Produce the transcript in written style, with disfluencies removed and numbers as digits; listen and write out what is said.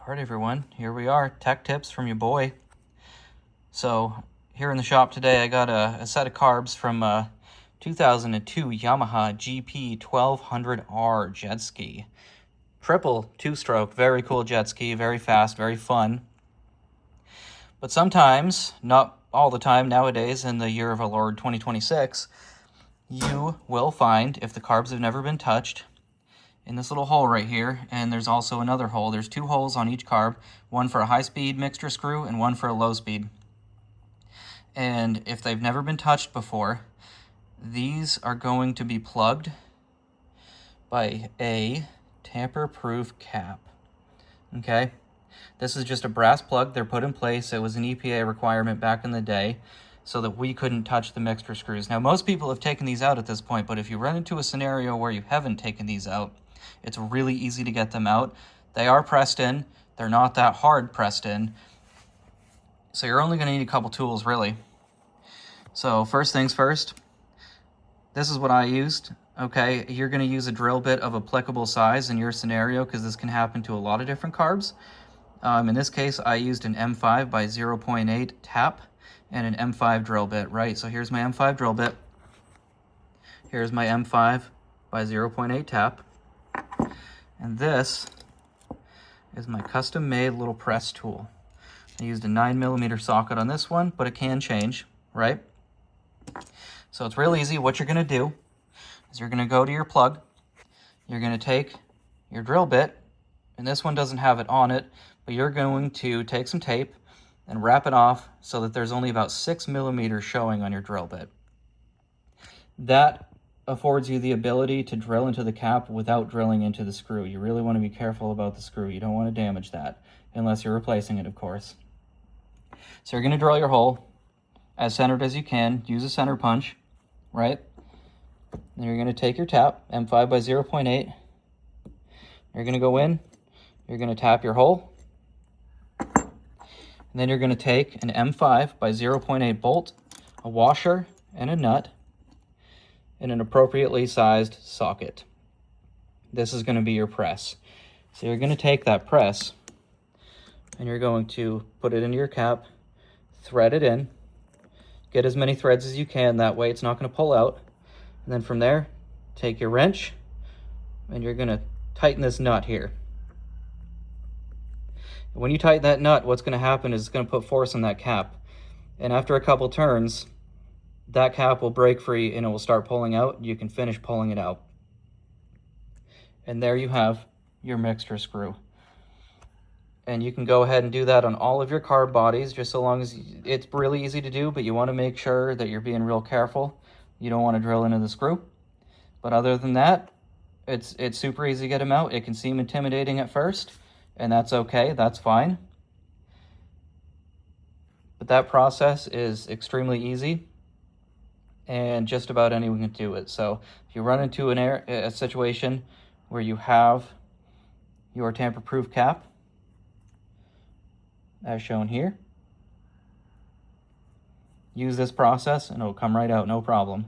Alright everyone, here we are, tech tips from your boy. So here in the shop today I got a set of carbs from 2002 Yamaha GP1200r jet ski. Triple two-stroke, very cool jet ski, very fast, very fun. But sometimes, not all the time nowadays in the year of our Lord 2026, you will find, if the carbs have never been touched, in this little hole right here, and there's also another hole. There's two holes on each carb, one for a high-speed mixture screw and one for a low-speed. And if they've never been touched before, these are going to be plugged by a tamper-proof cap. Okay? This is just a brass plug. They're put in place. It was an EPA requirement back in the day so that we couldn't touch the mixture screws. Now, most people have taken these out at this point, but if you run into a scenario where you haven't taken these out, it's really easy to get them out. They are pressed in. They're not that hard pressed in. So you're only going to need a couple tools, really. So first things first, this is what I used. Okay, you're going to use a drill bit of applicable size in your scenario because this can happen to a lot of different carbs. In this case, I used an M5 by 0.8 tap and an M5 drill bit, right? So here's my M5 drill bit. Here's my M5 by 0.8 tap. And this is my custom-made little press tool. I used a 9mm socket on this one, but it can change, right? So it's real easy. What you're going to do is you're going to go to your plug. You're going to take your drill bit, and this one doesn't have it on it, but you're going to take some tape and wrap it off so that there's only about 6mm showing on your drill bit. That affords you the ability to drill into the cap without drilling into the screw. You really want to be careful about the screw. You don't want to damage that, unless you're replacing it, of course. So you're going to drill your hole as centered as you can. Use a center punch, right? Then you're going to take your tap, M5 by 0.8. You're going to go in. You're going to tap your hole. And then you're going to take an M5 by 0.8 bolt, a washer, and a nut, in an appropriately sized socket. This is going to be your press. So you're going to take that press and you're going to put it into your cap, thread it in, get as many threads as you can, that way it's not going to pull out. And then from there, take your wrench and you're going to tighten this nut here. When you tighten that nut, what's going to happen is it's going to put force on that cap. And after a couple turns, that cap will break free and it will start pulling out. You can finish pulling it out. And there you have your mixture screw. And you can go ahead and do that on all of your carb bodies, just so long as it's really easy to do, but you want to make sure that you're being real careful. You don't want to drill into the screw. But other than that, it's super easy to get them out. It can seem intimidating at first, and that's okay, that's fine. But that process is extremely easy, and just about anyone can do it. So if you run into a situation where you have your tamper-proof cap, as shown here, use this process and it'll come right out, no problem.